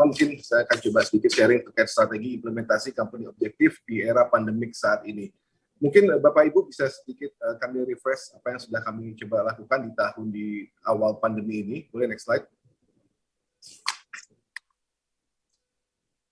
mungkin saya akan coba sedikit sharing terkait strategi implementasi company objektif di era pandemik saat ini. Mungkin Bapak Ibu bisa sedikit kami refresh apa yang sudah kami coba lakukan di awal pandemi ini. Boleh next slide.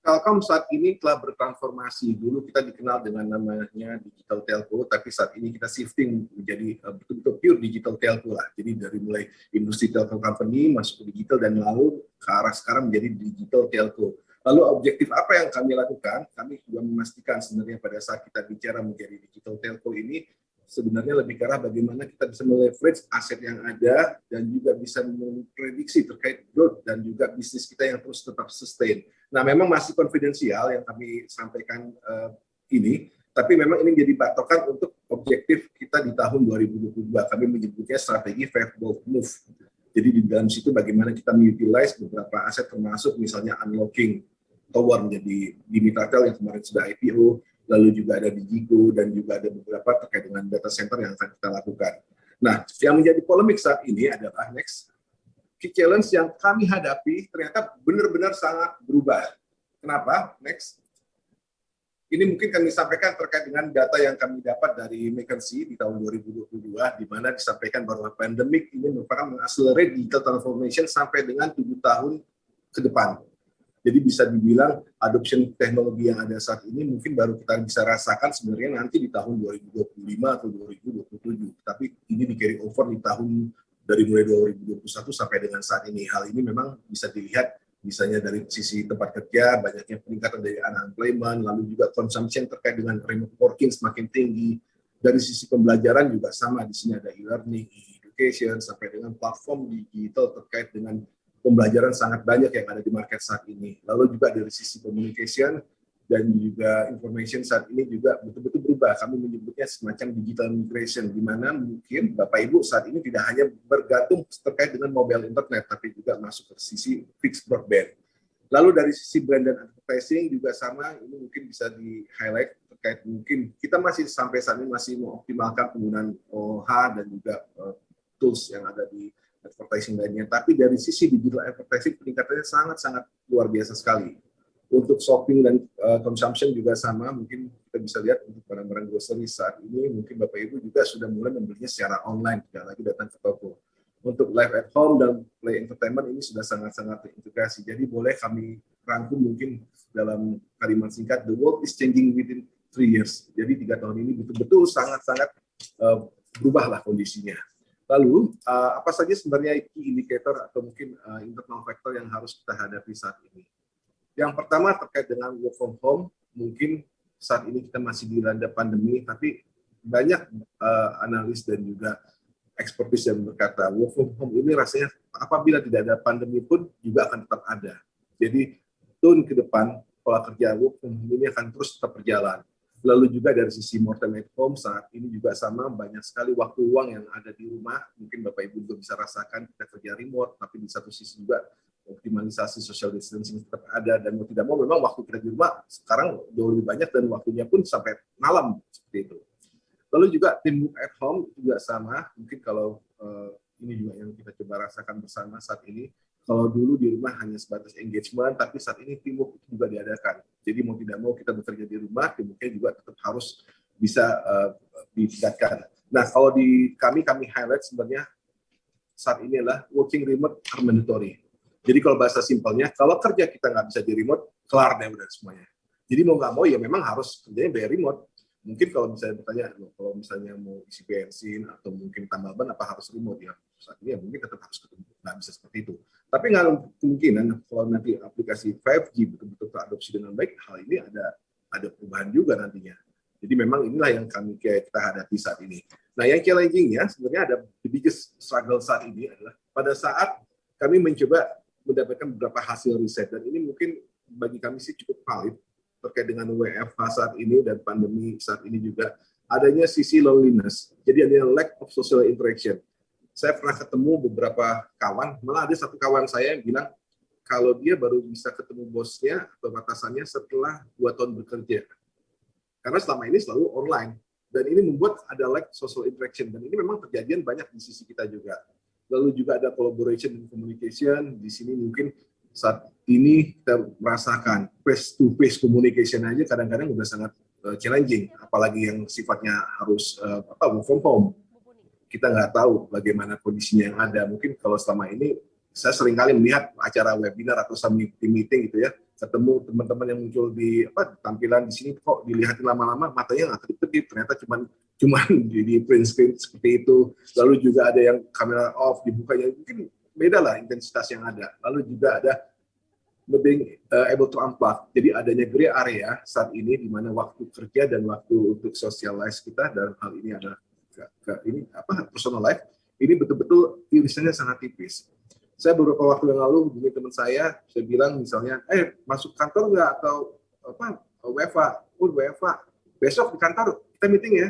Telkom saat ini telah bertransformasi. Dulu kita dikenal dengan namanya digital telco, tapi saat ini kita shifting menjadi betul-betul pure digital telco lah. Jadi dari mulai industri telco company masuk ke digital dan lalu ke arah sekarang menjadi digital telco. Lalu objektif apa yang kami lakukan? Kami juga memastikan sebenarnya pada saat kita bicara menjadi digital telco ini sebenarnya lebih ke arah bagaimana kita bisa meleverage aset yang ada dan juga bisa memprediksi terkait growth dan juga bisnis kita yang terus tetap sustain. Nah, memang masih konfidensial yang kami sampaikan ini, tapi memang ini menjadi patokan untuk objektif kita di tahun 2022. Kami menyebutnya strategi Five Bold Move. Jadi di dalam situ bagaimana kita utilize beberapa aset termasuk misalnya unlocking tower menjadi di Mitratel yang kemarin sudah IPO, lalu juga ada di Jigo, dan juga ada beberapa terkait dengan data center yang akan kita lakukan. Nah, yang menjadi polemik saat ini adalah next, key challenge yang kami hadapi ternyata benar-benar sangat berubah. Kenapa? Next. Ini mungkin kami sampaikan terkait dengan data yang kami dapat dari McKinsey di tahun 2022, di mana disampaikan bahwa pandemik ini merupakan mengakselerate digital transformation sampai dengan 7 tahun ke depan. Jadi bisa dibilang adoption teknologi yang ada saat ini mungkin baru kita bisa rasakan sebenarnya nanti di tahun 2025 atau 2027. Tapi ini di carry over di tahun dari mulai 2021 sampai dengan saat ini. Hal ini memang bisa dilihat misalnya dari sisi tempat kerja, banyaknya peningkatan dari unemployment, lalu juga consumption terkait dengan remote working semakin tinggi. Dari sisi pembelajaran juga sama, di sini ada e-learning, e-education, sampai dengan platform digital terkait dengan pembelajaran sangat banyak yang ada di market saat ini. Lalu juga dari sisi communication dan juga information saat ini juga betul-betul berubah. Kami menyebutnya semacam digital migration, di mana mungkin Bapak Ibu saat ini tidak hanya bergantung terkait dengan mobile internet, tapi juga masuk ke sisi fixed broadband. Lalu dari sisi brand dan advertising juga sama, ini mungkin bisa di-highlight terkait mungkin kita masih sampai saat ini masih mengoptimalkan penggunaan OH dan juga tools yang ada di advertising lainnya, tapi dari sisi digital advertising peningkatannya sangat-sangat luar biasa sekali. Untuk shopping dan consumption juga sama, mungkin kita bisa lihat untuk barang-barang grocery saat ini, mungkin Bapak Ibu juga sudah mulai membelinya secara online, tidak lagi datang ke toko. Untuk live at home dan play entertainment ini sudah sangat-sangat terintegrasi. Jadi boleh kami rangkum mungkin dalam kalimat singkat, the world is changing within 3 years. Jadi 3 tahun ini betul-betul sangat-sangat berubahlah kondisinya. Lalu, apa saja sebenarnya key indicator atau mungkin internal factor yang harus kita hadapi saat ini? Yang pertama terkait dengan work from home, mungkin saat ini kita masih dilanda pandemi, tapi banyak analis dan juga ekspertis yang berkata work from home ini rasanya apabila tidak ada pandemi pun juga akan tetap ada. Jadi, tahun ke depan, pola kerja work from home ini akan terus tetap berjalan. Lalu juga dari sisi more time at home saat ini juga sama, banyak sekali waktu luang yang ada di rumah. Mungkin Bapak Ibu juga bisa rasakan kita kerja remote, tapi di satu sisi juga optimalisasi social distancing tetap ada, dan mau tidak mau memang waktu kita di rumah sekarang jauh lebih banyak dan waktunya pun sampai malam seperti itu. Lalu juga teamwork at home juga sama, mungkin kalau ini juga yang kita coba rasakan bersama saat ini. Kalau dulu di rumah hanya sebatas engagement, tapi saat ini teamwork itu juga diadakan. Jadi mau tidak mau kita bekerja di rumah, teamworknya juga tetap harus bisa ditingkatkan. Nah, kalau di kami highlight sebenarnya saat ini adalah working remote are mandatory. Jadi kalau bahasa simpelnya, kalau kerja kita nggak bisa di remote, kelar deh udah semuanya. Jadi mau nggak mau ya memang harus kerjanya by remote. Mungkin kalau misalnya bertanya, kalau misalnya mau isi bensin atau mungkin tambal ban apa harus remote ya? Saat ini ya mungkin tetap harus ketemu, nggak bisa seperti itu. Tapi nggak kemungkinan kalau nanti aplikasi 5G betul-betul teradopsi dengan baik, hal ini ada perubahan juga nantinya. Jadi memang inilah yang kita hadapi saat ini. Nah, yang challenging-nya sebenarnya ada the biggest struggle saat ini adalah pada saat kami mencoba mendapatkan beberapa hasil riset, dan ini mungkin bagi kami sih cukup valid terkait dengan WFH saat ini dan pandemi saat ini juga adanya sisi loneliness. Jadi ada lack of social interaction. Saya pernah ketemu beberapa kawan, malah ada satu kawan saya yang bilang kalau dia baru bisa ketemu bosnya atau atasannya setelah 2 tahun bekerja. Karena selama ini selalu online. Dan ini membuat ada lack social interaction. Dan ini memang kejadian banyak di sisi kita juga. Lalu juga ada collaboration dan communication. Di sini mungkin saat ini kita merasakan face-to-face communication aja kadang-kadang udah sangat challenging, apalagi yang sifatnya harus work from home. Kita nggak tahu bagaimana kondisinya yang ada. Mungkin kalau selama ini saya sering kali melihat acara webinar atau meeting gitu ya, ketemu teman-teman yang muncul di tampilan di sini kok dilihatin lama-lama matanya nggak kedip-kedip, ternyata cuman di print screen seperti itu. Lalu juga ada yang kamera off dibukanya, mungkin beda lah intensitas yang ada. Lalu juga ada lebih able to unplug. Jadi adanya gray area saat ini di mana waktu kerja dan waktu untuk socialize kita dalam hal ini adalah personal life ini betul-betul irisannya sangat tipis. Saya beberapa waktu yang lalu hubungi teman saya bilang misalnya, masuk kantor nggak atau WFA, WFA, besok di kantor kita meeting ya.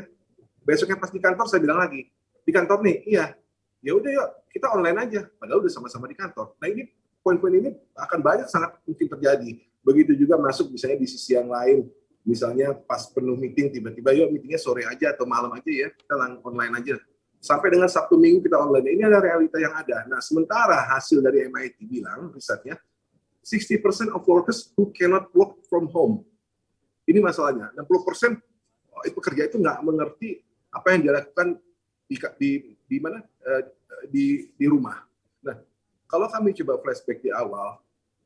Besoknya pas di kantor saya bilang lagi, di kantor nih, iya, ya udah yuk kita online aja, padahal udah sama-sama di kantor. Nah ini poin-poin ini akan banyak sangat mungkin terjadi. Begitu juga masuk misalnya di sisi yang lain, misalnya pas penuh meeting tiba-tiba yuk meetingnya sore aja atau malam aja ya, kita online aja. Sampai dengan Sabtu Minggu kita online. Ini adalah realita yang ada. Nah, sementara hasil dari MIT bilang, risetnya, 60% of workers who cannot work from home. Ini masalahnya. 60% pekerja itu nggak mengerti apa yang dilakukan di rumah. Nah, kalau kami coba flashback di awal,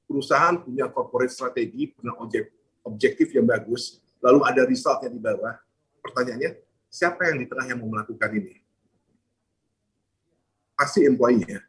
perusahaan punya corporate strategi, punya objektif yang bagus, lalu ada resultnya di bawah. Pertanyaannya, siapa yang di tengah yang mau melakukan ini? Pasti employee-nya.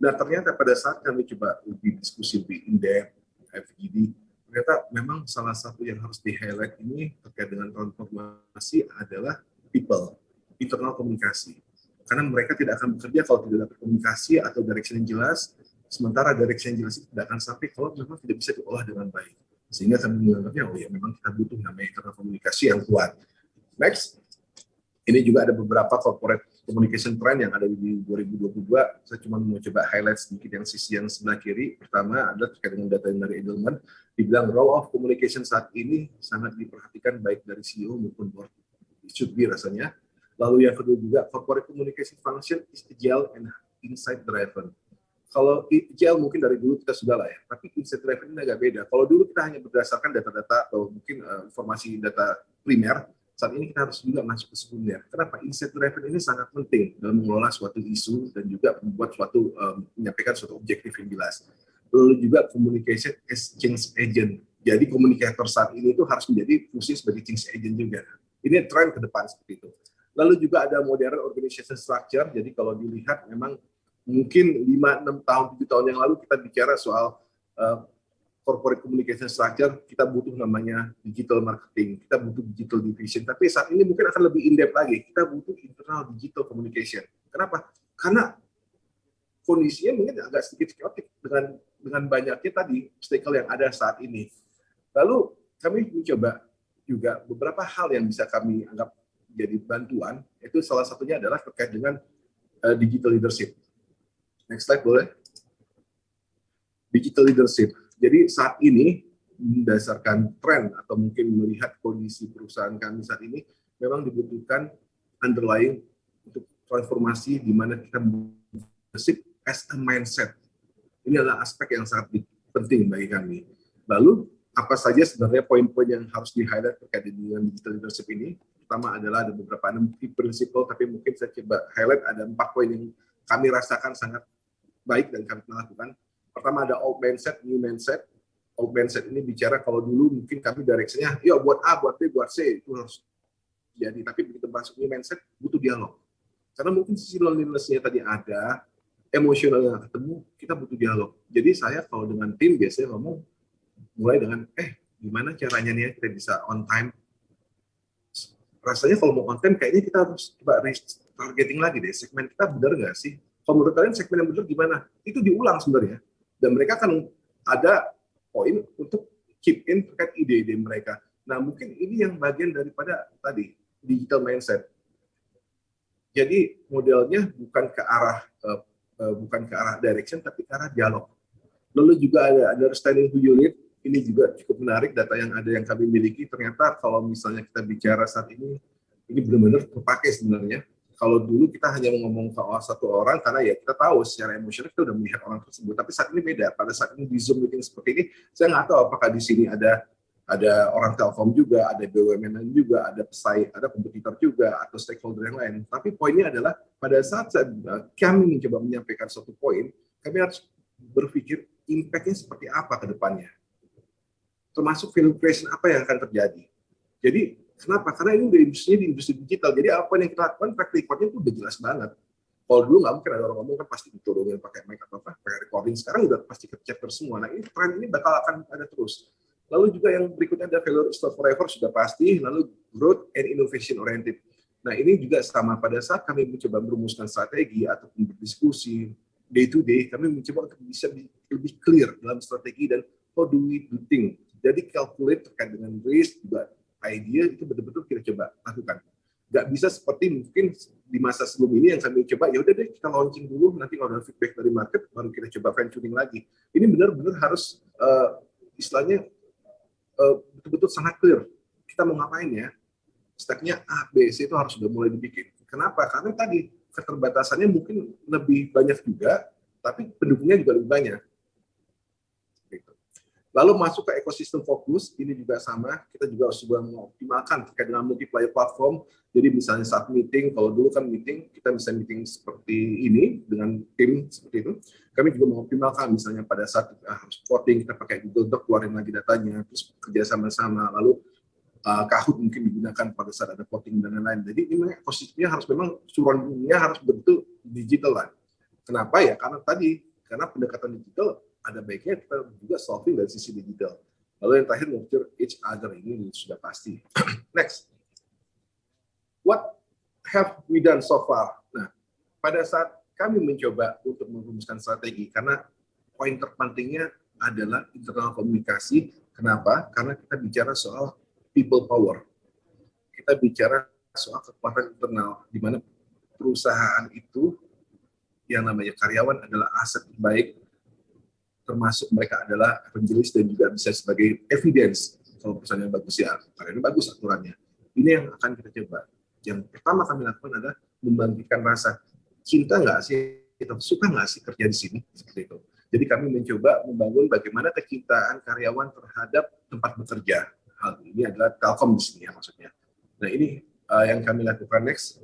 Nah, ternyata pada saat kami coba lebih diskusi lebih in-depth, FGD, ternyata memang salah satu yang harus di-highlight ini terkait dengan transformasi adalah people, internal komunikasi. Karena mereka tidak akan bekerja kalau tidak dapat komunikasi atau direction yang jelas, sementara direction yang jelas itu tidak akan sampai kalau memang tidak bisa diolah dengan baik. Sehingga kami menganggapnya, memang kita butuh namanya internal komunikasi yang kuat. Next, ini juga ada beberapa corporate communication trend yang ada di 2022. Saya cuma mau coba highlight sedikit yang sisi yang sebelah kiri. Pertama adalah terkait dengan data dari Edelman. Dibilang role of communication saat ini sangat diperhatikan baik dari CEO maupun board. It should be rasanya. Lalu yang kedua juga, corporate communication function is agile and insight driven. Kalau agile mungkin dari dulu kita sudah lah ya, tapi insight driven ini agak beda. Kalau dulu kita hanya berdasarkan data-data atau mungkin informasi data primer, saat ini kita harus juga masuk ke sekunder. Kenapa? Insight driven ini sangat penting dalam mengelola suatu isu dan juga membuat menyampaikan suatu objektif yang jelas. Lalu juga communication as change agent. Jadi komunikator saat ini itu harus menjadi fungsi sebagai change agent juga. Ini tren ke depan seperti itu. Lalu juga ada modern organization structure. Jadi kalau dilihat memang mungkin 5, 6 tahun, 7 tahun yang lalu kita bicara soal corporate communication structure, kita butuh namanya digital marketing, kita butuh digital division, tapi saat ini mungkin akan lebih in-depth lagi, kita butuh internal digital communication. Kenapa? Karena kondisinya mungkin agak sedikit chaotic dengan banyaknya tadi stakeholder yang ada saat ini. Lalu kami mencoba juga beberapa hal yang bisa kami anggap jadi bantuan, itu salah satunya adalah terkait dengan digital leadership. Next slide boleh? Digital leadership. Jadi saat ini berdasarkan tren atau mungkin melihat kondisi perusahaan kami saat ini memang dibutuhkan underlying untuk transformasi di mana kita leadership as a mindset. Ini adalah aspek yang sangat penting bagi kami. Lalu apa saja sebenarnya poin-poin yang harus di-highlight terkait dengan digital leadership ini? Pertama adalah ada beberapa 6 key principle, tapi mungkin saya coba highlight ada 4 poin yang kami rasakan sangat baik dan kami lakukan. Pertama ada old mindset, new mindset. Old mindset ini bicara kalau dulu mungkin kami direction-nya, ya buat A, buat B, buat C, itu harus jadi. Tapi begitu masuk new mindset, butuh dialog. Karena mungkin sisi loneliness-nya tadi ada, emosionalnya ketemu, kita butuh dialog. Jadi saya kalau dengan tim biasanya ngomong, mulai dengan, gimana caranya nih kita bisa on time. Rasanya kalau mau on time, kayaknya kita harus coba targeting lagi deh, segmen kita benar nggak sih? Kalau menurut kalian segmen yang benar gimana? Itu diulang sebenarnya. Dan mereka kan ada poin untuk keep in terkait ide-ide mereka. Nah, mungkin ini yang bagian daripada tadi, digital mindset. Jadi modelnya bukan ke arah direction, tapi ke arah dialog. Lalu juga ada understanding who you lead. Ini juga cukup menarik, data yang ada yang kami miliki. Ternyata kalau misalnya kita bicara saat ini benar-benar terpakai sebenarnya. Kalau dulu kita hanya ngomong ke satu orang karena ya kita tahu secara emosional kita udah melihat orang tersebut. Tapi saat ini beda. Pada saat ini di Zoom meeting seperti ini, saya nggak tahu apakah di sini ada orang Telkom juga, ada BUMN juga, ada pesaing, ada kompetitor juga, atau stakeholder yang lain. Tapi poinnya adalah pada saat kami mencoba menyampaikan suatu poin, kami harus berpikir impact-nya seperti apa ke depannya. Termasuk value creation apa yang akan terjadi. Jadi kenapa? Karena ini udah industrinya di industri digital. Jadi apa yang kita lakukan, track record-nya itu udah jelas banget. Kalau dulu nggak mungkin ada orang ngomong kan pasti diturunin pakai mic atau apa, pakai recording. Sekarang udah pasti ke-capture semua. Nah ini tren ini bakal akan ada terus. Lalu juga yang berikutnya ada value store forever sudah pasti, lalu growth and innovation oriented. Nah ini juga sama pada saat kami mencoba merumuskan strategi ataupun berdiskusi day to day, kami mencoba untuk bisa lebih clear dalam strategi dan how do we do things. Jadi calculate terkait dengan risk, juga idea itu betul-betul kita coba lakukan. Nggak bisa seperti mungkin di masa sebelum ini yang kami coba, ya udah deh kita launching dulu, nanti kalau ada feedback dari market baru kita coba fine tuning lagi. Ini benar-benar harus istilahnya betul-betul sangat clear kita mau ngapain ya, stepnya A, B, C itu harus sudah mulai dibikin. Kenapa? Karena tadi keterbatasannya mungkin lebih banyak juga, tapi pendukungnya juga lebih banyak. Lalu masuk ke ekosistem fokus, ini juga sama, kita juga harus juga mengoptimalkan terkait dengan multiplayer platform. Jadi misalnya saat meeting, kalau dulu kan meeting, kita bisa meeting seperti ini, dengan tim seperti itu. Kami juga mengoptimalkan, misalnya pada saat kita harus voting, kita pakai Google Doc, keluarin lagi datanya, terus kerja sama-sama, lalu Kahoot mungkin digunakan pada saat ada voting dan lain-lain. Jadi ini ekosistemnya harus memang, suronnya harus betul digital lah. Kenapa ya? Karena pendekatan digital, ada baiknya kita juga solving dari sisi digital. Lalu yang terakhir nurture each other, ini sudah pasti. Next, what have we done so far? Nah, pada saat kami mencoba untuk merumuskan strategi, karena poin terpentingnya adalah internal komunikasi. Kenapa? Karena kita bicara soal people power. Kita bicara soal kekuatan internal, di mana perusahaan itu yang namanya karyawan adalah aset terbaik, termasuk mereka adalah evangelis dan juga bisa sebagai evidence. Kalau perusahaan yang bagus ya, karena bagus aturannya. Ini yang akan kita coba. Yang pertama kami lakukan adalah membangkitkan rasa cinta nggak sih, kita suka nggak sih kerja di sini, seperti itu. Jadi kami mencoba membangun bagaimana kecintaan karyawan terhadap tempat bekerja. Hal ini adalah Telkom di sini ya maksudnya. Nah ini yang kami lakukan next.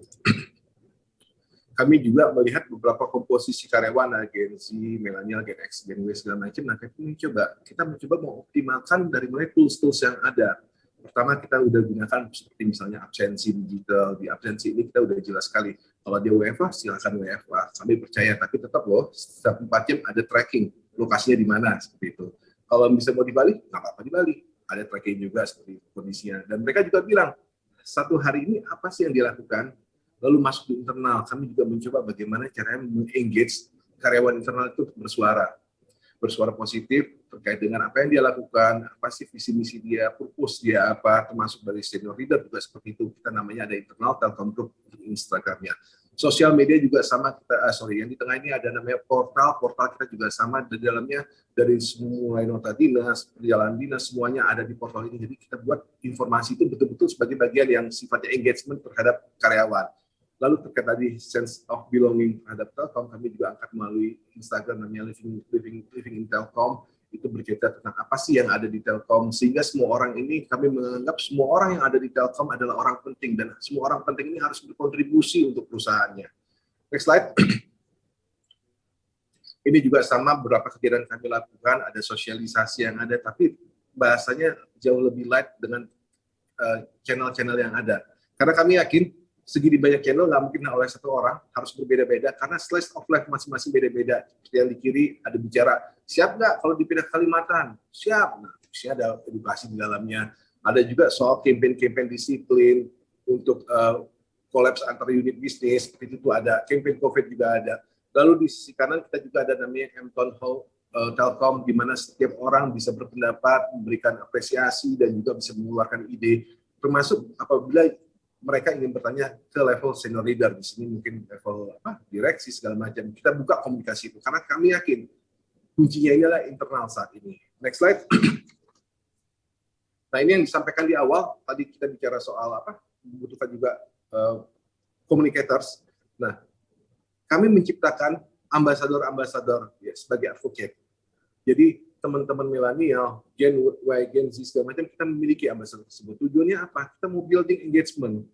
Kami juga melihat beberapa komposisi karyawan, Gen Z, milenial, Gen X, Gen Y, segala macam. Nah, kita mencoba mengoptimalkan dari mulai tools-tools yang ada. Pertama, kita udah gunakan seperti misalnya absensi digital. Di absensi ini kita udah jelas sekali. Kalau dia WFA, silakan WFA. Kami percaya, tapi tetap loh, setiap 4 jam ada tracking. Lokasinya di mana, seperti itu. Kalau bisa mau di Bali, nggak apa-apa di Bali. Ada tracking juga seperti kondisinya. Dan mereka juga bilang, satu hari ini apa sih yang dilakukan? Lalu masuk di internal, kami juga mencoba bagaimana caranya meng-engage karyawan internal itu bersuara positif terkait dengan apa yang dia lakukan, apa sih visi misi dia, purpose dia apa, termasuk dari senior leader juga seperti itu. Kita namanya ada internal Telkom Group di Instagramnya. Sosial media juga sama, yang di tengah ini ada namanya portal kita juga sama, di dalamnya dari semua nota dinas, perjalanan dinas, semuanya ada di portal ini. Jadi kita buat informasi itu betul-betul sebagai bagian yang sifatnya engagement terhadap karyawan. Lalu terkait tadi sense of belonging terhadap Telkom, kami juga angkat melalui Instagram namanya Living in Telkom. Itu bercerita tentang apa sih yang ada di Telkom, sehingga semua orang ini, kami menganggap semua orang yang ada di Telkom adalah orang penting, dan semua orang penting ini harus berkontribusi untuk perusahaannya. Next slide. Ini juga sama, beberapa kegiatan kami lakukan, ada sosialisasi yang ada, tapi bahasanya jauh lebih light dengan channel-channel yang ada. Karena kami yakin, segini banyak channel nggak mungkin oleh satu orang, harus berbeda-beda karena slice of life masing-masing beda-beda. Seperti yang di kiri ada bicara, siap nggak kalau dipindah ke Kalimantan? Siap. Nah, ada edukasi di dalamnya. Ada juga soal campaign disiplin untuk kolaps antar unit bisnis, seperti itu ada. Campaign COVID juga ada. Lalu di sisi kanan kita juga ada namanya M-Town Hall Telkom, di mana setiap orang bisa berpendapat, memberikan apresiasi, dan juga bisa mengeluarkan ide, termasuk apabila mereka ingin bertanya ke level senior leader, di sini mungkin level direksi segala macam. Kita buka komunikasi itu karena kami yakin kuncinya ini adalah internal saat ini. Next slide. Nah ini yang disampaikan di awal. Tadi kita bicara soal membutuhkan juga communicators. Nah, kami menciptakan ambasador-ambasador ya, sebagai advocate. Jadi teman-teman milenial, Gen Y, Gen Z segala macam, kita memiliki ambasador tersebut. Tujuannya apa? Kita mau building engagement.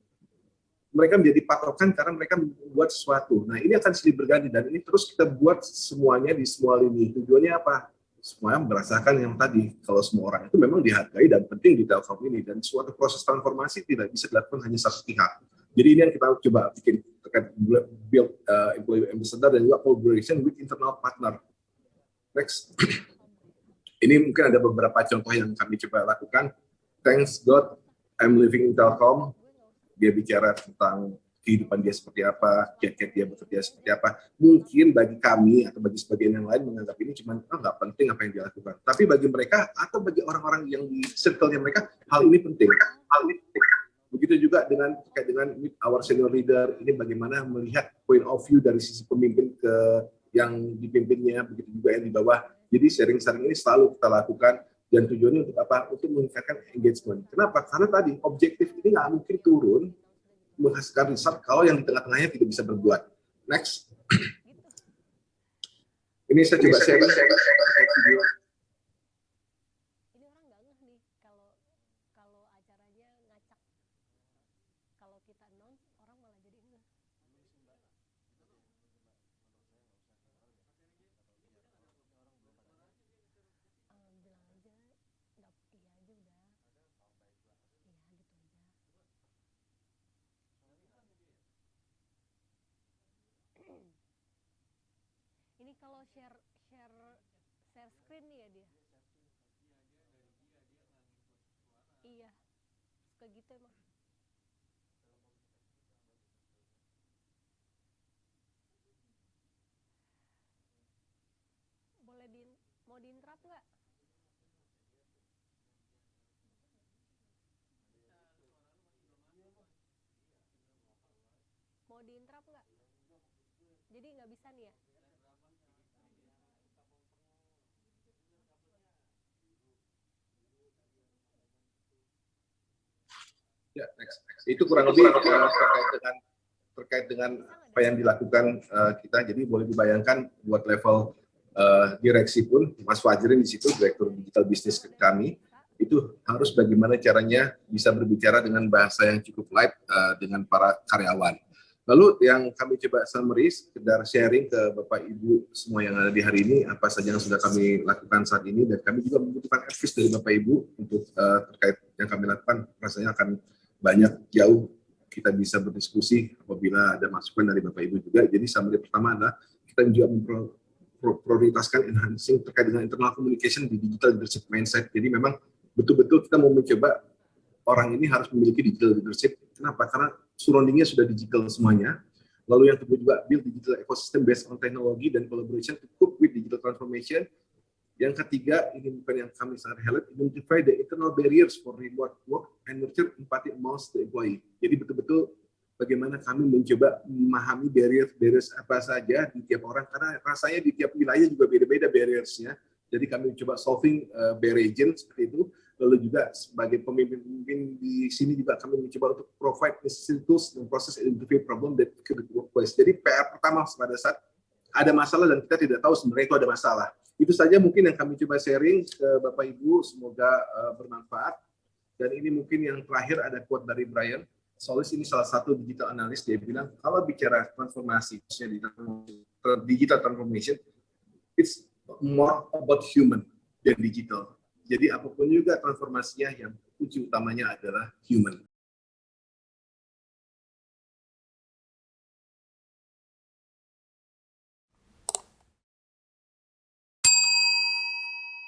Mereka menjadi patokan karena mereka membuat sesuatu. Nah, ini akan silih berganti dan ini terus kita buat semuanya di semua lini. Tujuannya apa? Semuanya merasakan yang tadi, kalau semua orang itu memang dihargai dan penting di Telkom ini, dan suatu proses transformasi tidak bisa dilakukan hanya satu pihak. Jadi ini yang kita coba bikin terkait build employee ambassador dan juga collaboration with internal partner. Next. Ini mungkin ada beberapa contoh yang kami coba lakukan. Thanks God, I'm living in Telkom. Dia bicara tentang kehidupan dia seperti apa, kiat-kiat dia bekerja seperti apa. Mungkin bagi kami atau bagi sebagian yang lain menganggap ini cuma nggak penting apa yang dia lakukan. Tapi bagi mereka atau bagi orang-orang yang di circle-nya mereka, hal ini penting. Begitu juga terkait dengan our senior leader, ini bagaimana melihat point of view dari sisi pemimpin ke yang dipimpinnya, begitu juga yang di bawah. Jadi sharing-sharing ini selalu kita lakukan. Dan tujuannya untuk apa? Untuk meningkatkan engagement. Kenapa? Karena tadi objektif ini nggak mungkin turun menghasilkan result kalau yang di tengah-tengahnya tidak bisa berbuat. Next. Ini saya coba share video. Ini orang nggak ngeh nih kalau acaranya ngacak. Kalau kita announce orang malah jadi ngeh. Bilang aja, nggak iya aja udah. Iya gitu aja. Ini kalau share screen nih ya dia. Iya, suka gitu emang. Boleh mau diinterrupt nggak? Mau diinterrupt nggak? Jadi nggak bisa nih ya? Ya, next. Itu kurang lebih terkait dengan apa yang dilakukan kita. Jadi boleh dibayangkan buat level direksi pun, Mas Fajrin di situ, Direktur Digital Business kami, itu harus bagaimana caranya bisa berbicara dengan bahasa yang cukup light dengan para karyawan. Lalu yang kami coba summary, sekedar sharing ke Bapak Ibu semua yang ada di hari ini, apa saja yang sudah kami lakukan saat ini, dan kami juga membutuhkan advice dari Bapak Ibu untuk terkait yang kami lakukan, rasanya akan banyak jauh kita bisa berdiskusi apabila ada masukan dari Bapak Ibu juga. Jadi summary pertama adalah kita juga memprioritaskan enhancing terkait dengan internal communication di digital leadership mindset. Jadi memang betul-betul kita mau mencoba orang ini harus memiliki digital leadership. Kenapa? Karena surroundingnya sudah digital semuanya. Lalu yang kedua juga build digital ecosystem based on technology dan collaboration to cope with digital transformation. Yang ketiga, ini bukan yang kami sangat highlight, identify the internal barriers for remote work and nurture empathy amongst the employee. Jadi betul-betul bagaimana kami mencoba memahami barriers apa saja di tiap orang, karena rasanya di tiap wilayah juga beda-beda barriers-nya. Jadi kami coba solving barrier seperti itu. Lalu juga sebagai pemimpin di sini juga kami mencoba untuk provide necessary tools dan proses identify problem that could workplace. Jadi PR pertama pada saat ada masalah dan kita tidak tahu sebenarnya itu ada masalah. Itu saja mungkin yang kami coba sharing ke Bapak Ibu, semoga bermanfaat. Dan ini mungkin yang terakhir ada quote dari Brian Solis, ini salah satu digital analis, dia bilang kalau bicara transformasi, digital transformation, it's more about human than digital. Jadi apapun juga transformasinya yang kunci utamanya adalah human.